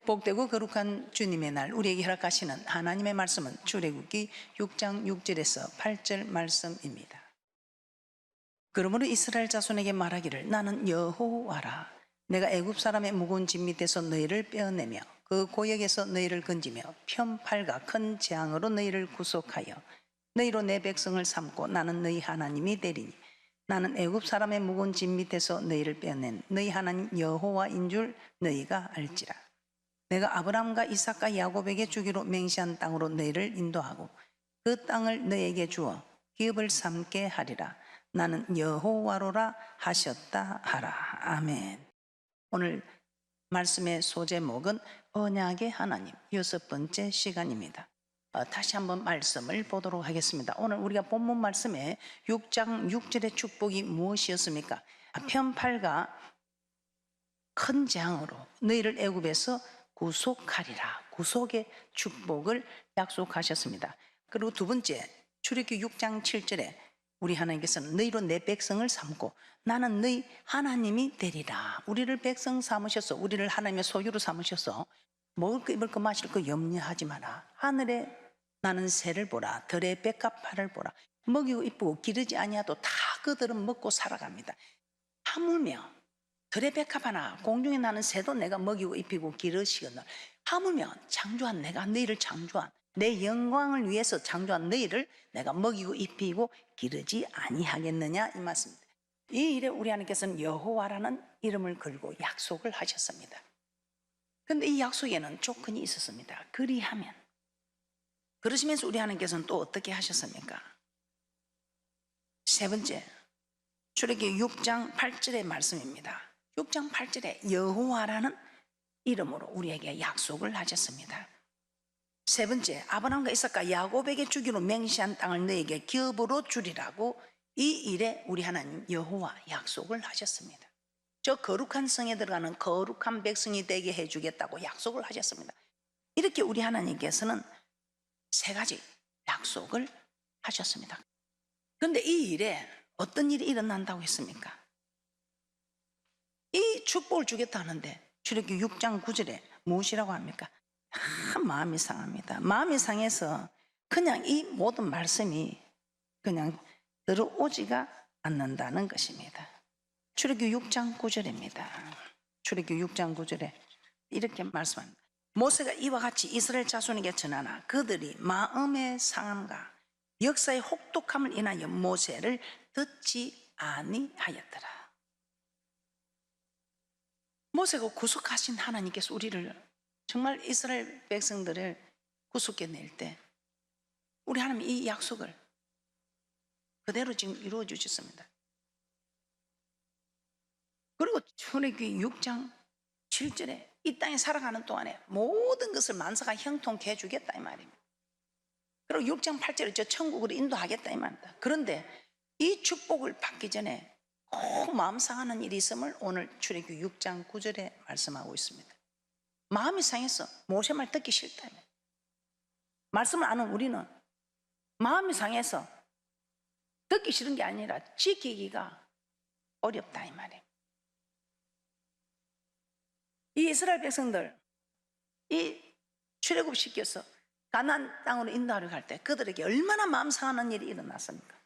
복되고 거룩한 주님의 날 우리에게 허락하시는 하나님의 말씀은 출애굽기 6장 6절에서 8절 말씀입니다. 그러므로 이스라엘 자손에게 말하기를 나는 여호와라. 내가 애굽 사람의 무거운 짐 밑에서 너희를 빼어내며 그 고역에서 너희를 건지며 편팔과 큰 재앙으로 너희를 구속하여 너희로 내 백성을 삼고 나는 너희 하나님이 되리니 나는 애굽 사람의 무거운 짐 밑에서 너희를 빼어낸 너희 하나님 여호와인 줄 너희가 알지라. 내가 아브라함과 이삭과 야곱에게 주기로 맹세한 땅으로 너희를 인도하고 그 땅을 너희에게 주어 기업을 삼게 하리라. 나는 여호와로라 하셨다 하라. 아멘. 오늘 말씀의 소제목은 언약의 하나님, 6번째 시간입니다. 다시 한번 말씀을 보도록 하겠습니다. 오늘 우리가 본문 말씀에 6장 6절의 축복이 무엇이었습니까? 편팔과 큰 재앙으로 너희를 애굽에서 구속하리라. 구속의 축복을 약속하셨습니다. 그리고 두 번째, 출애굽기 6장 7절에 우리 하나님께서는 너희로 내 백성을 삼고 나는 너희 하나님이 되리라. 우리를 백성 삼으셔서 우리를 하나님의 소유로 삼으셔서 먹을 거 입을 거 마실 거 염려하지 마라. 하늘에 나는 새를 보라. 들의 백합화를 보라. 먹이고 이쁘고 기르지 아니하도 다 그들은 먹고 살아갑니다. 하물며 들의 백합화나 공중에 나는 새도 내가 먹이고 입히고 기르시거늘 하물며 창조한 내가 너희를 창조한 내 영광을 위해서 창조한 너희를 내가 먹이고 입히고 기르지 아니하겠느냐 이 말씀입니다. 이 일에 우리 하나님께서는 여호와라는 이름을 걸고 약속을 하셨습니다. 그런데 이 약속에는 조건이 있었습니다. 그리하면, 그러시면서 우리 하나님께서는 또 어떻게 하셨습니까? 세 번째, 출애굽기 6장 8절의 말씀입니다. 6장 8절에 여호와라는 이름으로 우리에게 약속을 하셨습니다. 세 번째, 아브라함과 이삭과 야곱에게 주기로 맹세한 땅을 너에게 기업으로 주리라고 이 일에 우리 하나님 여호와 약속을 하셨습니다. 저 거룩한 성에 들어가는 거룩한 백성이 되게 해주겠다고 약속을 하셨습니다. 이렇게 우리 하나님께서는 세 가지 약속을 하셨습니다. 그런데 이 일에 어떤 일이 일어난다고 했습니까? 이 축복을 주겠다 하는데 출애굽기 6장 9절에 무엇이라고 합니까? 마음이 상합니다. 마음이 상해서 그냥 이 모든 말씀이 그냥 들어오지가 않는다는 것입니다. 출애굽기 6장 9절입니다. 출애굽기 6장 9절에 이렇게 말씀합니다. 모세가 이와 같이 이스라엘 자손에게 전하나 그들이 마음의 상함과 역사의 혹독함을 인하여 모세를 듣지 아니하였더라. 모세가 구속하신 하나님께서 우리를 정말 이스라엘 백성들을 구속해낼 때 우리 하나님 이 약속을 그대로 지금 이루어 주셨습니다. 그리고 출애굽기 6장 7절에 이 땅에 살아가는 동안에 모든 것을 만사가 형통케 해주겠다 이 말입니다. 그리고 6장 8절에 저 천국으로 인도하겠다 이 말입니다. 그런데 이 축복을 받기 전에 꼭 마음 상하는 일이 있음을 오늘 출애굽기 6장 9절에 말씀하고 있습니다. 마음이 상해서 모세 말 듣기 싫다. 말씀을 아는 우리는 마음이 상해서 듣기 싫은 게 아니라 지키기가 어렵다 이 말이에요. 이 이스라엘 백성들 이 출애굽 시켜서 가나안 땅으로 인도하려 갈 때 그들에게 얼마나 마음 상하는 일이 일어났습니까?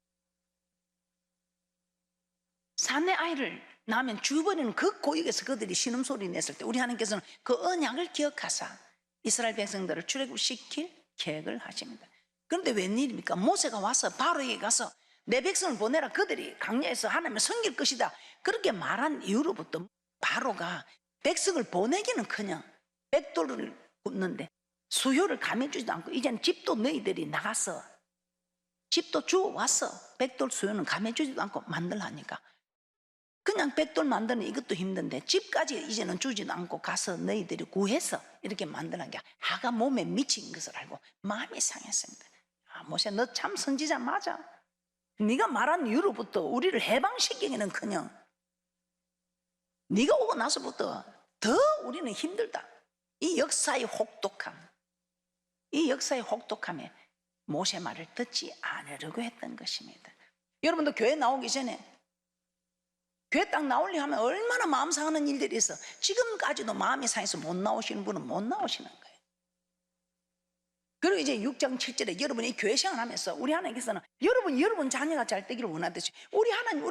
사내 아이를 낳으면 죽어버리는 그 고역에서 그들이 신음소리 냈을 때 우리 하나님께서는 그 언약을 기억하사 이스라엘 백성들을 출애굽시킬 계획을 하십니다. 그런데 웬일입니까? 모세가 와서 바로에게 가서 내 백성을 보내라. 그들이 강야에서 하나님을 섬길 것이다. 그렇게 말한 이후로부터 바로가 백성을 보내기는커녕 백돌을 굽는데 수요를 감해주지도 않고 이제는 집도 너희들이 나가서 집도 주워와서 백돌 수요는 감해주지도 않고 만들라니까 그냥 백돌 만드는 이것도 힘든데 집까지 이제는 주지도 않고 가서 너희들이 구해서 이렇게 만드는 게 하가 몸에 미친 것을 알고 마음이 상했습니다. 모세 너 참 선지자 맞아. 네가 말한 이후로부터 우리를 해방시키기는커녕 네가 오고 나서부터 더 우리는 힘들다. 이 역사의 혹독함, 이 역사의 혹독함에 모세 말을 듣지 않으려고 했던 것입니다. 여러분도 교회 나오기 전에 교회 딱 나오려 하면 얼마나 마음 상하는 일들이 있어. 지금까지도 마음이 상해서 못 나오시는 분은 못 나오시는 거예요. 그리고 이제 6장 7절에 여러분이 교회 생활하면서 우리 하나님께서는 여러분 자녀가 잘 되기를 원하듯이 우리 하나님,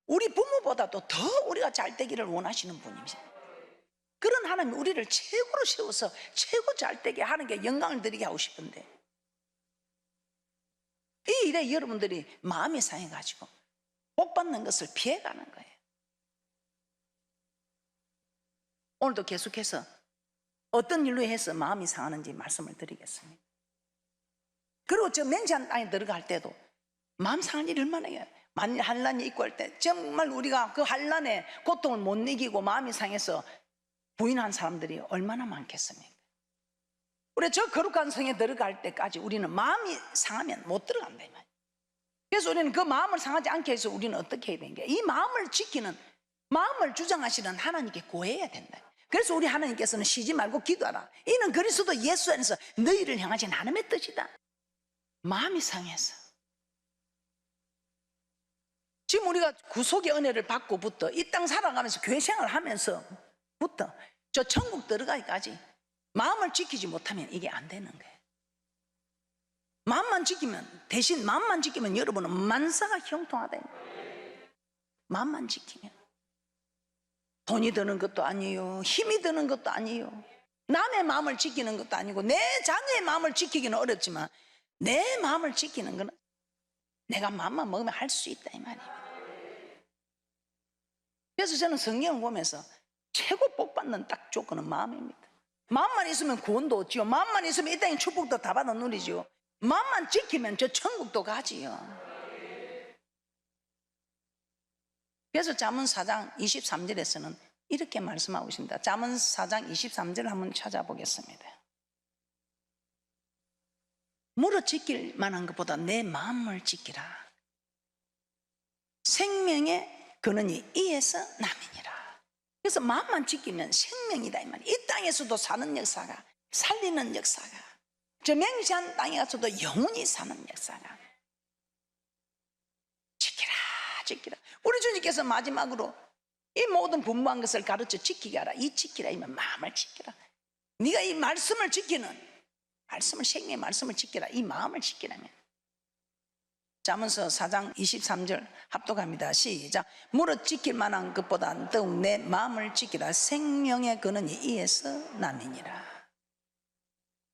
우리 부모보다도 더 우리가 잘 되기를 원하시는 분이십니다. 그런 하나님, 우리를 최고로 세워서 최고 잘 되게 하는 게 영광을 드리게 하고 싶은데, 이 일에 여러분들이 마음이 상해가지고 복 받는 것을 피해가는 거예요. 오늘도 계속해서 어떤 일로 해서 마음이 상하는지 말씀을 드리겠습니다. 그리고 저 맹세한 땅에 들어갈 때도 마음 상한 일이 얼마나 해요. 만일 환란이 있고 할 때 정말 우리가 그 환란에 고통을 못 이기고 마음이 상해서 부인한 사람들이 얼마나 많겠습니까? 우리 저 거룩한 성에 들어갈 때까지 우리는 마음이 상하면 못 들어간다 이 말이에요. 그래서 우리는 그 마음을 상하지 않게 해서 우리는 어떻게 해야 되는 게, 이 마음을 지키는, 마음을 주장하시는 하나님께 구해야 된다. 그래서 우리 하나님께서는 쉬지 말고 기도하라. 이는 그리스도 예수 안에서 너희를 향하신 하나님의 뜻이다. 마음이 상해서 지금 우리가 구속의 은혜를 받고부터 이 땅 살아가면서 교회 생활을 하면서부터 저 천국 들어가기까지 마음을 지키지 못하면 이게 안 되는 거예요. 마음만 지키면 여러분은 만사가 형통하다. 마음만 지키면 돈이 드는 것도 아니에요, 힘이 드는 것도 아니에요, 남의 마음을 지키는 것도 아니고, 내 자녀의 마음을 지키기는 어렵지만 내 마음을 지키는 거는 내가 마음만 먹으면 할 수 있다 이 말이에요. 그래서 저는 성경을 보면서 최고 복받는 딱 조건은 마음입니다. 마음만 있으면 구원도 얻지요. 마음만 있으면 이 땅의 축복도 다 받아 누리지요. 마음만 지키면 저 천국도 가지요. 그래서 잠언 4장 23절에서는 이렇게 말씀하고 있습니다. 잠언 4장 23절을 한번 찾아보겠습니다. 물어 지킬 만한 것보다 내 마음을 지키라. 생명의 근원이 이에서 남이니라. 그래서 마음만 지키면 생명이다 이 말이에요. 이 땅에서도 사는 역사가, 살리는 역사가, 저 맹세한 땅에 가서도 영원히 사는 역사가. 지키라. 우리 주님께서 마지막으로 이 모든 분부한 것을 가르쳐 지키게 하라. 이 지키라 이면 마음을 지키라. 네가 이 말씀을 지키는, 말씀을, 생명의 말씀을 지키라. 이 마음을 지키라면. 잠언서 4장 23절 합독합니다. 시작. 물어 지킬 만한 것보다 더욱 내 마음을 지키라. 생명의 근원이 이에서 남이니라.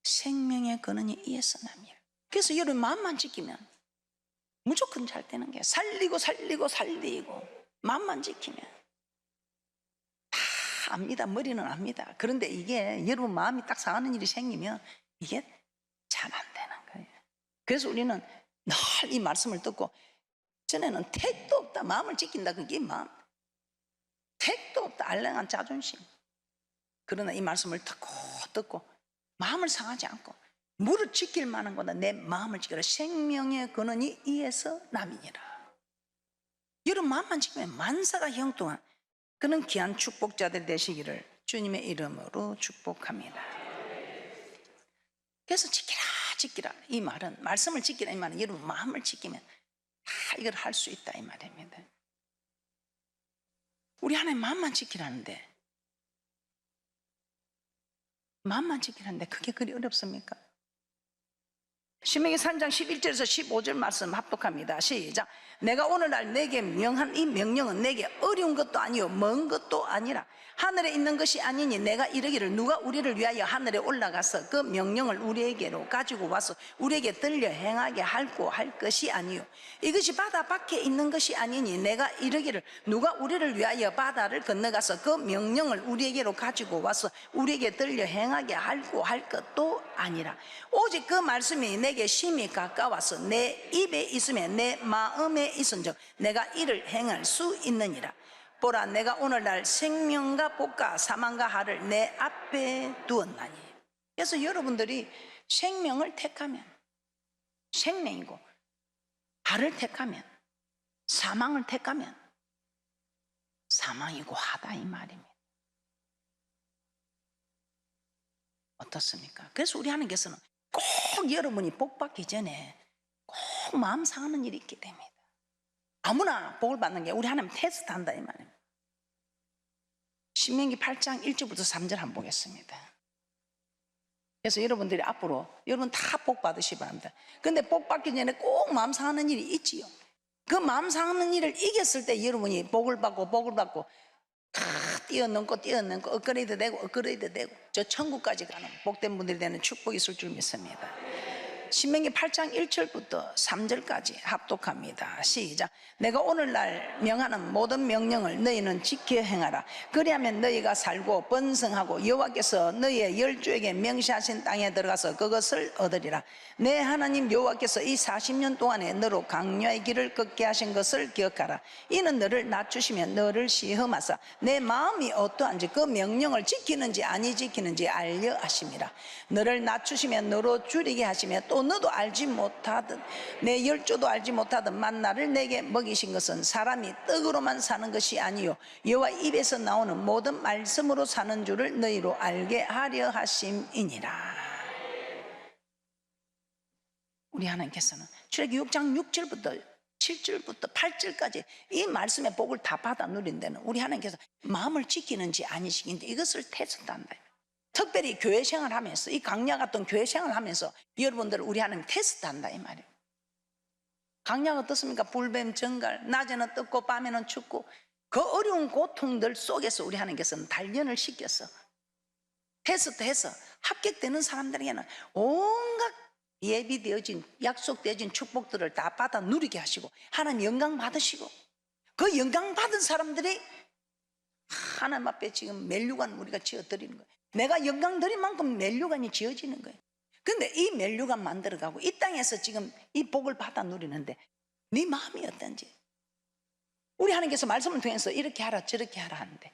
생명의 근원이 이에서 남이라. 그래서 여러분 마음만 지키면 무조건 잘 되는 게, 살리고 마음만 지키면 다 압니다. 머리는 압니다. 그런데 이게 여러분 마음이 딱 상하는 일이 생기면 이게 잘 안 되는 거예요. 그래서 우리는 늘 이 말씀을 듣고, 전에는 택도 없다, 마음을 지킨다, 그게 마음, 택도 없다, 알량한 자존심. 그러나 이 말씀을 듣고 마음을 상하지 않고 물을 지킬 만한 거다, 내 마음을 지켜라. 생명의 근원이 이에서 남이니라. 여러분 마음만 지키면 만사가 형통한 그런 귀한 축복자들 되시기를 주님의 이름으로 축복합니다. 그래서 지키라 이 말은, 말씀을 지키라 이 말은 여러분 마음을 지키면 다 이걸 할 수 있다 이 말입니다. 우리 하나님 마음만 지키라는데, 마음만 지키라는데 그게 그리 어렵습니까? 신명기 3장 11절에서 15절 말씀 합독합니다. 시작. 내가 오늘날 내게 명한 이 명령은 내게 어려운 것도 아니요 먼 것도 아니라 하늘에 있는 것이 아니니, 내가 이르기를 누가 우리를 위하여 하늘에 올라가서 그 명령을 우리에게로 가지고 와서 우리에게 들려 행하게 할고 할 것이 아니요 이것이 바다 밖에 있는 것이 아니니, 내가 이르기를 누가 우리를 위하여 바다를 건너가서 그 명령을 우리에게로 가지고 와서 우리에게 들려 행하게 할고 할 것도 아니라, 오직 그 말씀이 내게 심히 가까워서 내 입에 있으면 내 마음에 있은즉 내가 이를 행할 수 있느니라. 보라, 내가 오늘날 생명과 복과 사망과 하를 내 앞에 두었나니. 그래서 여러분들이 생명을 택하면 생명이고, 하를 택하면, 사망을 택하면 사망이고 하다 이 말입니다. 어떻습니까? 그래서 우리 하나님께서는 꼭 여러분이 복 받기 전에 꼭 마음 상하는 일이 있기 때문이다. 아무나 복을 받는 게 우리 하나님 테스트한다 이 말이에요. 신명기 8장 1절부터 3절 한번 보겠습니다. 그래서 여러분들이 앞으로 여러분 다 복 받으시 바랍니다. 근데 복 받기 전에 꼭 마음 상하는 일이 있지요. 그 마음 상하는 일을 이겼을 때 여러분이 복을 받고 뛰어넘고 업그레이드 되고 저 천국까지 가는 복된 분들이 되는 축복이 있을 줄 믿습니다. 신명기 8장 1절부터 3절까지 합독합니다. 시작. 내가 오늘날 명하는 모든 명령을 너희는 지켜 행하라. 그리하면 너희가 살고 번성하고 여호와께서 너희의 열조에게 명시하신 땅에 들어가서 그것을 얻으리라. 내 하나님 여호와께서 이 40년 동안에 너로 강요의 길을 걷게 하신 것을 기억하라. 이는 너를 낮추시면 너를 시험하사 내 마음이 어떠한지 그 명령을 지키는지 아니 지키는지 알려 하심이라. 너를 낮추시면 너로 줄이게 하시며 또 너도 알지 못하든 내 열조도 알지 못하든 만나를 내게 먹이신 것은 사람이 떡으로만 사는 것이 아니요 여호와 입에서 나오는 모든 말씀으로 사는 줄을 너희로 알게 하려 하심이니라. 우리 하나님께서는 출애굽기 6장 6절부터 7절부터 8절까지 이 말씀의 복을 다 받아 누린 데는 우리 하나님께서 마음을 지키는지 아니시긴데 이것을 테스트한다. 특별히 교회 생활하면서 이 강야 같은 교회 생활하면서 여러분들을 우리 하나님 테스트한다 이 말이에요. 강야가 어떻습니까? 불뱀 정갈, 낮에는 떴고 밤에는 춥고 그 어려운 고통들 속에서 우리 하나님께서는 단련을 시켜서 테스트해서 합격되는 사람들에게는 온갖 예비되어진 약속되어진 축복들을 다 받아 누리게 하시고 하나님 영광 받으시고 그 영광 받은 사람들이 하나님 앞에 지금 멜류관 우리가 지어드리는 거예요. 내가 영광 드린 만큼 멜류관이 지어지는 거예요. 근데 이 멜류관 만들어가고 이 땅에서 지금 이 복을 받아 누리는데 네 마음이 어떤지 우리 하나님께서 말씀을 통해서 이렇게 하라 저렇게 하라 하는데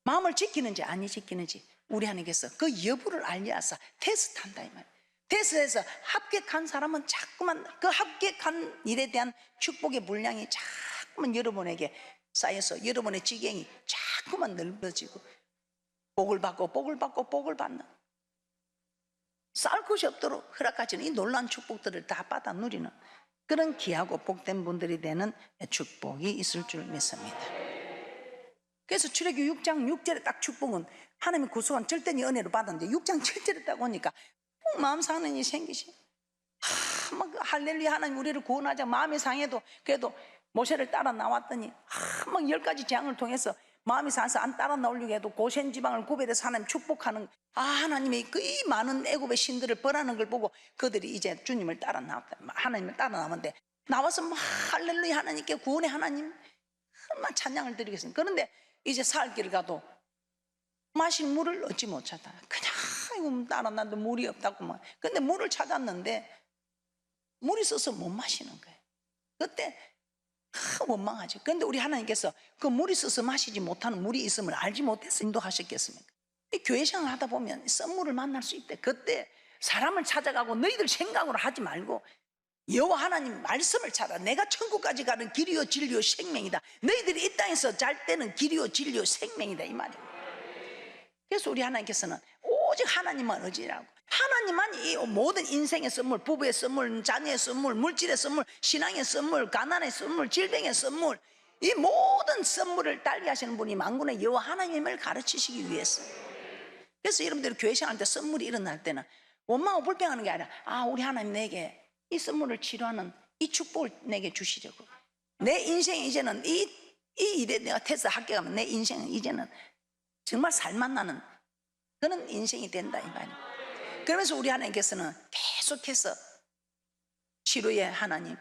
마음을 지키는지 아니 지키는지 우리 하나님께서 그 여부를 알려서 테스트한다 이 말이에요. 테스트해서 합격한 사람은 자꾸만 그 합격한 일에 대한 축복의 분량이 자꾸만 여러분에게 쌓여서 여러분의 지경이 자꾸만 넓어지고 복을 받는 쌓을 것이 없도록 허락하시는 이 놀라운 축복들을 다 받아 누리는 그런 귀하고 복된 분들이 되는 축복이 있을 줄 믿습니다. 그래서 출애굽기 6장 6절에 딱 축복은 하나님의 구속한 절대의 은혜로 받았는데 6장 7절에 딱 오니까 마음 상하는 일이 생기시 막 할렐루야 하나님 우리를 구원하자 마음이 상해도 그래도 모세를 따라 나왔더니 막 10가지 재앙을 통해서 마음이 상해서 안 따라 나오려고 해도 고센 지방을 구별해서 하나님 축복하는 하나님이 그 이 많은 애굽의 신들을 벌하는 걸 보고 그들이 이제 주님을 따라 나왔다. 하나님을 따라 나왔는데 나와서 막 할렐루야 하나님께 구원의 하나님 막 찬양을 드리겠습니다. 그런데 이제 살 길을 가도 마실 물을 얻지 못하다. 그냥 이거 따라 나도 물이 없다고 막. 근데 물을 찾았는데 물이 있어서 못 마시는 거예요. 그때 원망하죠. 그런데 우리 하나님께서 그 물이 있어서 마시지 못하는 물이 있음을 알지 못해서 인도하셨겠습니까? 이 교회 생활 하다 보면 썸물을 만날 수 있대. 그때 사람을 찾아가고 너희들 생각으로 하지 말고 여호와 하나님 말씀을 찾아. 내가 천국까지 가는 길이요 진리요 생명이다. 너희들이 이 땅에서 잘 때는 길이요 진리요 생명이다 이 말이에요. 그래서 우리 하나님께서는 오직 하나님만 의지하고 하나님만 이 모든 인생의 선물, 부부의 선물, 자녀의 선물, 물질의 선물, 신앙의 선물, 가난의 선물, 질병의 선물 이 모든 선물을 달리 하시는 분이 만군의 여호와 하나님을 가르치시기 위해서. 그래서 여러분들이 교회 생활할 때 선물이 일어날 때는 원망하고 불평하는 게 아니라 우리 하나님 내게 이 선물을 치료하는 이 축복을 내게 주시려고. 내 인생이 이제는 이 일에 내가 테스트 합격하면 내 인생은 이제는 정말 살맛나는 그런 인생이 된다 이 말이에요. 그러면서 우리 하나님께서는 계속해서 치료의 하나님,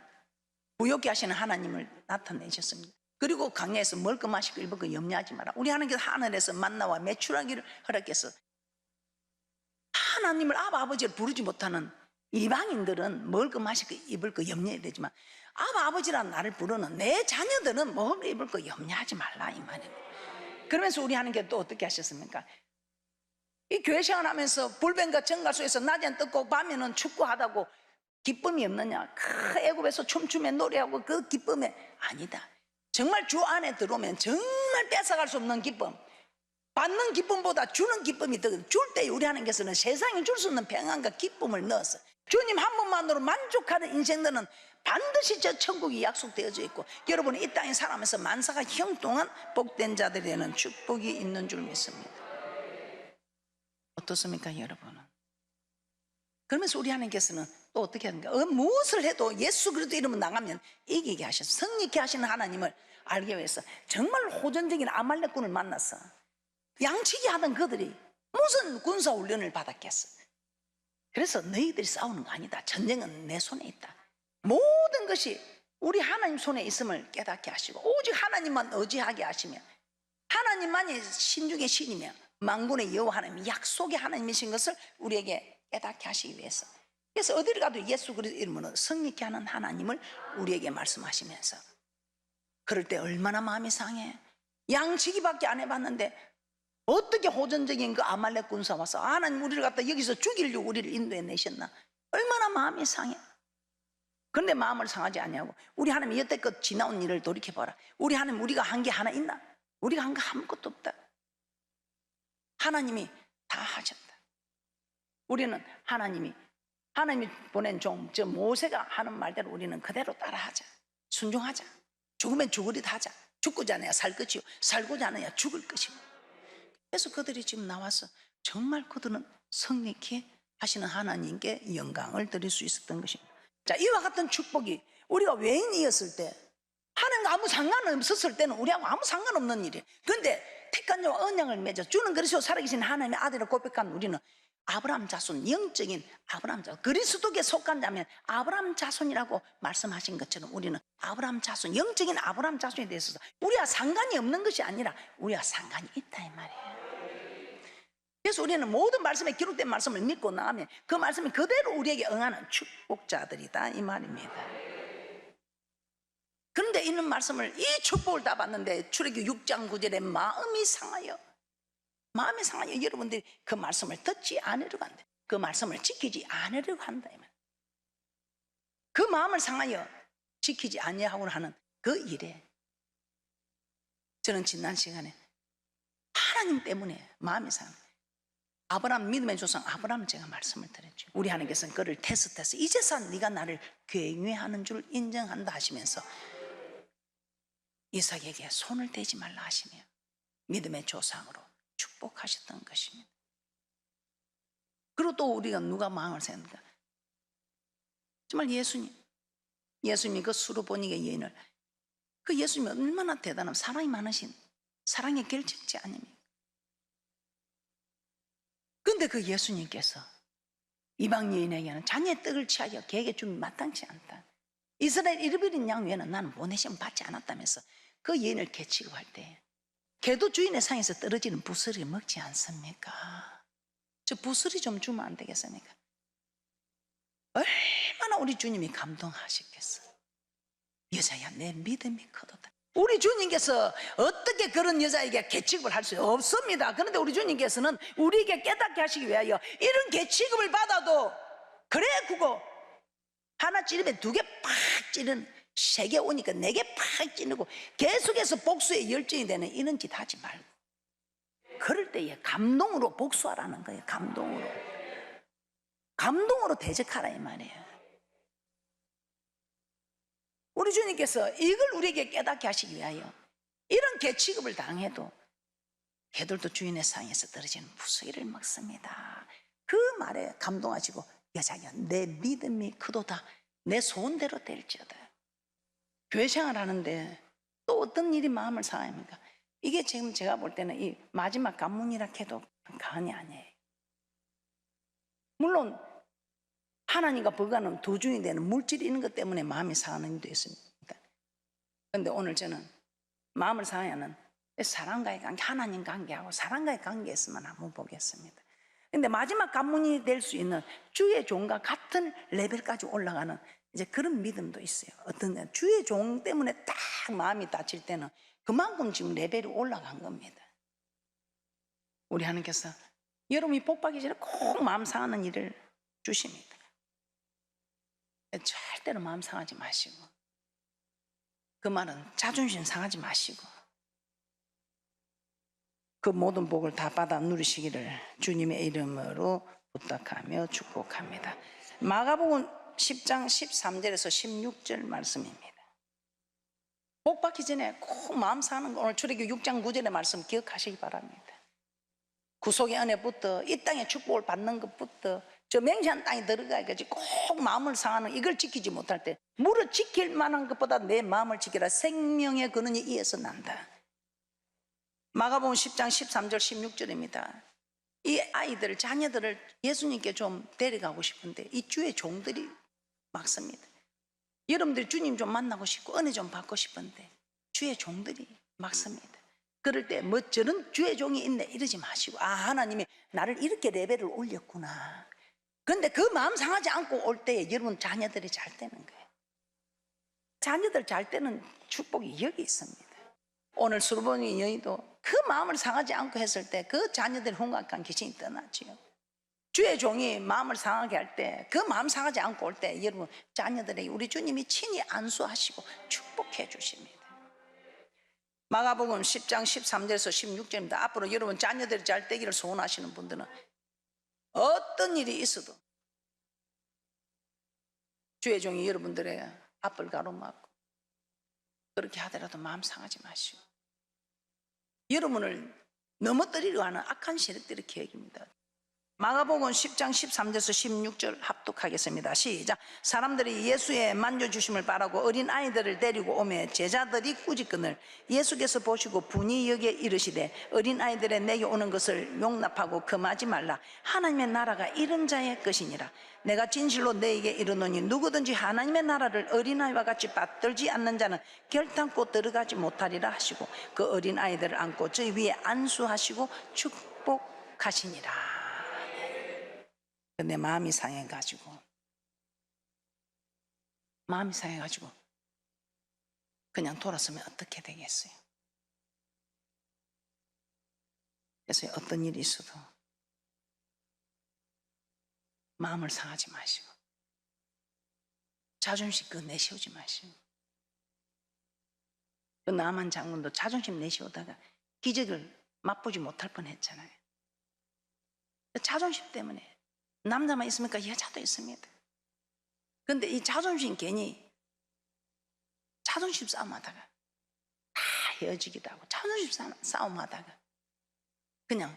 부욕케 하시는 하나님을 나타내셨습니다. 그리고 강야에서 먹을 거 마시고 입을 거 염려하지 마라. 우리 하나님께서 하늘에서 만나와 매출하기를 허락해서 하나님을 아버지를 부르지 못하는 이방인들은 먹을 거 마실 거 입을 거 염려해야 되지만 아버지라는 나를 부르는 내 자녀들은 먹을 거 입을 거 염려하지 말라 이 말이에요. 그러면서 우리 하나님께서 또 어떻게 하셨습니까? 이 교회 생활하면서 불뱀과 정갈 속에서 낮에는 떴고 밤에는 축구하다고 기쁨이 없느냐? 그 애굽에서 춤추며 노래하고 그 기쁨에 아니다. 정말 주 안에 들어오면 정말 뺏어갈 수 없는 기쁨, 받는 기쁨보다 주는 기쁨이 더 줄 때 우리 하나님께서는 세상에 줄 수 없는 평안과 기쁨을 넣어서 주님 한 분만으로 만족하는 인생들은 반드시 저 천국이 약속되어져 있고, 여러분이 이 땅에 살아가면서 만사가 형통한 복된 자들에는 축복이 있는 줄 믿습니다. 어떻습니까, 여러분은? 그러면서 우리 하나님께서는 또 어떻게 하는가? 무엇을 해도 예수 그리스도 이름으로 나가면 이기게 하셔서 승리케 하시는 하나님을 알기 위해서 정말 호전적인 아말렉군을 만났어. 양치기 하던 그들이 무슨 군사훈련을 받았겠어? 그래서 너희들이 싸우는 거 아니다. 전쟁은 내 손에 있다. 모든 것이 우리 하나님 손에 있음을 깨닫게 하시고, 오직 하나님만 의지하게 하시며, 하나님만이 신중의 신이며 만군의 여호와 하나님, 약속의 하나님이신 것을 우리에게 깨닫게 하시기 위해서, 그래서 어디를 가도 예수 그리스도 이름으로 승리케 하는 하나님을 우리에게 말씀하시면서, 그럴 때 얼마나 마음이 상해. 양치기밖에 안 해봤는데 어떻게 호전적인 그 아말렉 군사 와서 하나님 우리를 갖다 여기서 죽이려고 우리를 인도해 내셨나? 얼마나 마음이 상해. 그런데 마음을 상하지 않냐고. 우리 하나님 여태껏 지나온 일을 돌이켜봐라. 우리 하나님 우리가 한 게 하나 있나? 우리가 한 거 아무것도 없다. 하나님이 다 하셨다. 우리는 하나님이 보낸 종, 저 모세가 하는 말대로 우리는 그대로 따라하자. 순종하자. 죽으면 죽으리다 하자. 죽고자 하느냐 살 것이요, 살고자 하느냐 죽을 것이요. 그래서 그들이 지금 나와서 정말 그들은 승리케 하시는 하나님께 영광을 드릴 수 있었던 것입니다. 자, 이와 같은 축복이 우리가 외인이었을 때, 하나님과 아무 상관없었을 때는 우리하고 아무 상관없는 일이에요. 그런데 택한 자와 언약을 맺어 주는 그리스도 살아계신 하나님의 아들을 고백한 우리는 아브라함 자손, 영적인 아브라함 자손, 그리스도께 속한 자면 아브라함 자손이라고 말씀하신 것처럼 우리는 아브라함 자손, 영적인 아브라함 자손에 대해서 우리와 상관이 없는 것이 아니라 우리와 상관이 있다 이 말이에요. 그래서 우리는 모든 말씀에 기록된 말씀을 믿고 나가면 그 말씀이 그대로 우리에게 응하는 축복자들이다 이 말입니다. 그런데 이런 말씀을, 이 축복을 다 받는데 출애굽 6장 9절에 마음이 상하여 여러분들이 그 말씀을 듣지 않으려고 한다. 그 말씀을 지키지 않으려고 한다. 그 마음을 상하여 지키지 아니하고 하는 그 일에 저는 지난 시간에 하나님 때문에 마음이 상해. 아브라함 믿음의 조상 아브라함 제가 말씀을 드렸죠. 우리 하나님께서는 그를 테스트해서 이제서 네가 나를 경외하는 줄 인정한다 하시면서 이삭에게 손을 대지 말라 하시며 믿음의 조상으로 축복하셨던 것입니다. 그리고 또 우리가 누가 마음을 생각합니까? 정말 예수님이 그 수르보니게 여인을, 그 예수님이 얼마나 대단한 사랑이 많으신 사랑의 결정체 아닙니까? 그런데 그 예수님께서 이방 여인에게는 자녀의 떡을 취하여 개에게 줌이 마땅치 않다. 이스라엘 잃어버린 양 외에는 나는 보내심 받지 않았다면서 그 여인을 개 취급할 때, 개도 주인의 상에서 떨어지는 부스러기 먹지 않습니까? 저 부스러기 좀 주면 안 되겠습니까? 얼마나 우리 주님이 감동하셨겠어. 여자야 내 믿음이 크도다. 우리 주님께서 어떻게 그런 여자에게 개 취급을 할 수 없습니다. 그런데 우리 주님께서는 우리에게 깨닫게 하시기 위하여 이런 개 취급을 받아도 그래 그거 하나 찌르면 두 개 팍 찌르는, 세 개 오니까 네 개 팍 찌르고 계속해서 복수에 열정이 되는 이런 짓 하지 말고, 그럴 때에 감동으로 복수하라는 거예요. 감동으로 대적하라 이 말이에요. 우리 주님께서 이걸 우리에게 깨닫게 하시기 위하여 이런 개 취급을 당해도 개들도 주인의 상에서 떨어지는 부스러기를 먹습니다. 그 말에 감동하시고 여자야 내 믿음이 크도다. 내 소원대로 될지어다. 교회 생활하는데 또 어떤 일이 마음을 상합니까? 이게 지금 제가 볼 때는 이 마지막 관문이라 해도 과언이 아니에요. 물론 하나님과 버가는 도중이 되는 물질이 있는 것 때문에 마음이 상하는 일도 있습니다. 그런데 오늘 저는 마음을 상하는 사랑과의 관계, 하나님 관계하고 사랑과의 관계에서만 한번 보겠습니다. 그런데 마지막 관문이 될 수 있는 주의 종과 같은 레벨까지 올라가는 이제 그런 믿음도 있어요. 어떤 주의 종 때문에 딱 마음이 다칠 때는 그만큼 지금 레벨이 올라간 겁니다. 우리 하나님께서 여러분이 복받기 전에 꼭 마음 상하는 일을 주십니다. 절대로 마음 상하지 마시고, 그 말은 자존심 상하지 마시고 그 모든 복을 다 받아 누리시기를 주님의 이름으로 부탁하며 축복합니다. 마가복음 10장 13절에서 16절 말씀입니다. 복 받기 전에 꼭 마음 상하는 거, 오늘 출애굽기 6장 9절의 말씀 기억하시기 바랍니다. 구속의 은혜부터 이 땅의 축복을 받는 것부터 저 맹세한 땅에 들어가야지 꼭 마음을 상하는, 이걸 지키지 못할 때 물을 지킬 만한 것보다 내 마음을 지키라. 생명의 근원이 이에서 난다. 마가복음 10장 13절 16절입니다. 이 아이들, 자녀들을 예수님께 좀 데려가고 싶은데 이 주의 종들이 막습니다. 여러분들이 주님 좀 만나고 싶고 은혜 좀 받고 싶은데 주의 종들이 막습니다. 그럴 때 뭐 저런 주의 종이 있네 이러지 마시고, 아, 하나님이 나를 이렇게 레벨을 올렸구나. 그런데 그 마음 상하지 않고 올 때 여러분 자녀들이 잘 되는 거예요. 자녀들 잘 때는 축복이 여기 있습니다. 오늘 수르보니 여인도 그 마음을 상하지 않고 했을 때 그 자녀들의 흉악한 귀신이 떠나지요. 주의 종이 마음을 상하게 할 때, 그 마음 상하지 않고 올 때 여러분 자녀들에게 우리 주님이 친히 안수하시고 축복해 주십니다. 마가복음 10장 13절에서 16절입니다. 앞으로 여러분 자녀들이 잘 되기를 소원하시는 분들은 어떤 일이 있어도 주의 종이 여러분들의 앞을 가로막고 그렇게 하더라도 마음 상하지 마시고, 여러분을 넘어뜨리려 하는 악한 세력들의 계획입니다. 마가복음 10장 13절에서 16절 합독하겠습니다. 시작. 사람들이 예수의 만져주심을 바라고 어린 아이들을 데리고 오매 제자들이 꾸짖거늘 예수께서 보시고 분이 여기에 이르시되 어린 아이들의 내게 오는 것을 용납하고 금하지 말라. 하나님의 나라가 이런 자의 것이니라. 내가 진실로 너에게 이르노니 누구든지 하나님의 나라를 어린아이와 같이 받들지 않는 자는 결단코 들어가지 못하리라 하시고 그 어린 아이들을 안고 저희 위에 안수하시고 축복하시니라. 근데 마음이 상해가지고 그냥 돌아서면 어떻게 되겠어요? 그래서 어떤 일이 있어도 마음을 상하지 마시고 자존심 내세우지 마시고, 그 나만 장군도 자존심 내세우다가 기적을 맛보지 못할 뻔했잖아요. 자존심 때문에 남자만 있습니까? 여자도 있습니다. 그런데 이 자존심 괜히 자존심 싸움하다가 다 헤어지기도 하고 자존심 싸움하다가 그냥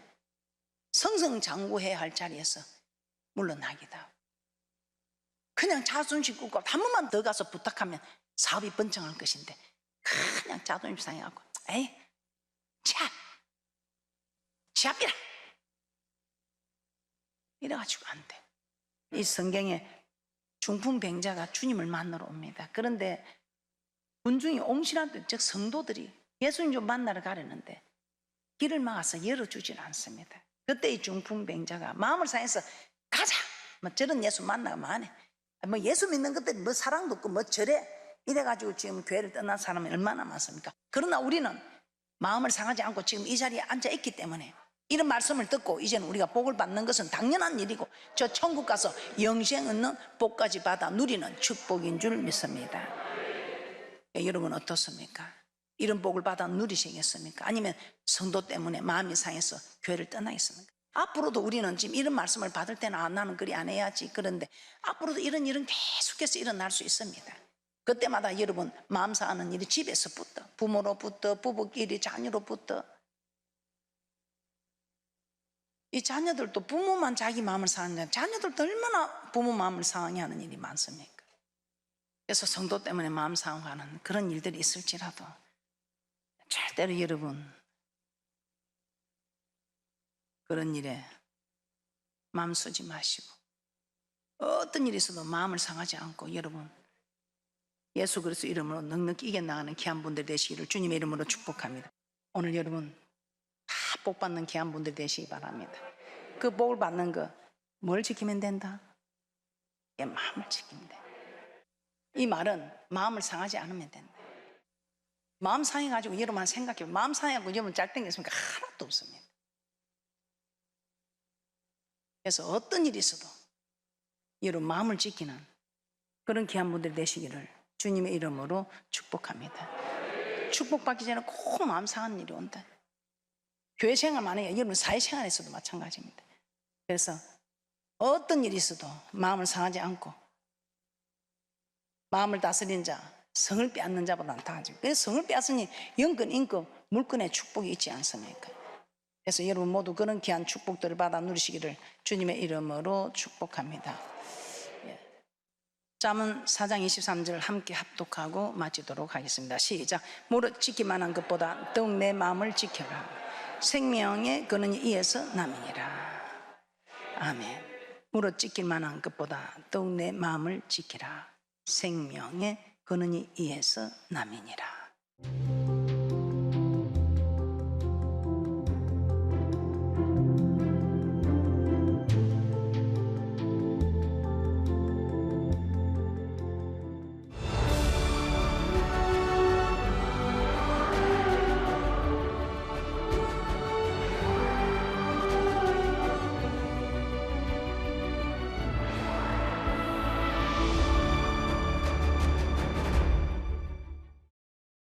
성성장구해야 할 자리에서 물러나기도 하고, 그냥 자존심 굽고 한 번만 더 가서 부탁하면 사업이 번창할 것인데 그냥 자존심 상해갖고 에이 시합이라 이래가지고 안 돼. 이 성경에 중풍병자가 주님을 만나러 옵니다. 그런데 군중이 옹실한 즉 성도들이 예수님 좀 만나러 가려는데 길을 막아서 열어주질 않습니다. 그때 이 중풍병자가 마음을 상해서 가자, 뭐 저런 예수 만나면 안 해. 뭐 예수 믿는 것들이 뭐 사랑도 없고 뭐 저래 이래가지고 지금 교회를 떠난 사람이 얼마나 많습니까? 그러나 우리는 마음을 상하지 않고 지금 이 자리에 앉아 있기 때문에 이런 말씀을 듣고 이제는 우리가 복을 받는 것은 당연한 일이고 저 천국 가서 영생 얻는 복까지 받아 누리는 축복인 줄 믿습니다. 여러분 어떻습니까? 이런 복을 받아 누리시겠습니까? 아니면 성도 때문에 마음이 상해서 교회를 떠나겠습니까? 앞으로도 우리는 지금 이런 말씀을 받을 때는 아, 나는 그리 안 해야지. 그런데 앞으로도 이런 일은 계속해서 일어날 수 있습니다. 그때마다 여러분 마음 상하는 일이 집에서부터, 부모로부터, 부부끼리, 자녀로부터. 이 자녀들도 부모만 자기 마음을 상하는데 자녀들도 얼마나 부모 마음을 상하게 하는 일이 많습니까? 그래서 성도 때문에 마음 상하는 그런 일들이 있을지라도 절대로 여러분 그런 일에 마음 쓰지 마시고 어떤 일이 있어도 마음을 상하지 않고 여러분 예수 그리스도 이름으로 넉넉히 이겨나가는 귀한 분들 되시기를 주님의 이름으로 축복합니다. 오늘 여러분 다 복 받는 귀한 분들 되시기 바랍니다. 그 복을 받는 거 뭘 지키면 된다? 예, 마음을 지키면 돼. 이 말은 마음을 상하지 않으면 된다. 마음 상해가지고 여러분 생각해, 마음 상해가지고 여러분 잘 땡겼습니까? 하나도 없습니다. 그래서 어떤 일이 있어도 여러분 마음을 지키는 그런 귀한 분들 되시기를 주님의 이름으로 축복합니다. 축복받기 전에 꼭 마음 상하는 일이 온다. 교회 생활만 해요. 여러분 사회생활에서도 마찬가지입니다. 그래서 어떤 일이 있어도 마음을 상하지 않고 마음을 다스리는 자, 성을 빼앗는 자보다는 다하지. 그래서 성을 빼앗으니 영권, 인권, 물권의 축복이 있지 않습니까? 그래서 여러분 모두 그런 귀한 축복들을 받아 누리시기를 주님의 이름으로 축복합니다. 잠언 4장 23절 함께 합독하고 마치도록 하겠습니다. 시작. 무릇 지키만한 것보다 더욱 내 마음을 지켜라. 생명의 근원이 이에서 남이니라. 아멘. 무릇 지킬 만한 것보다 더욱 내 마음을 지키라. 생명의 근원이 이에서 남이니라.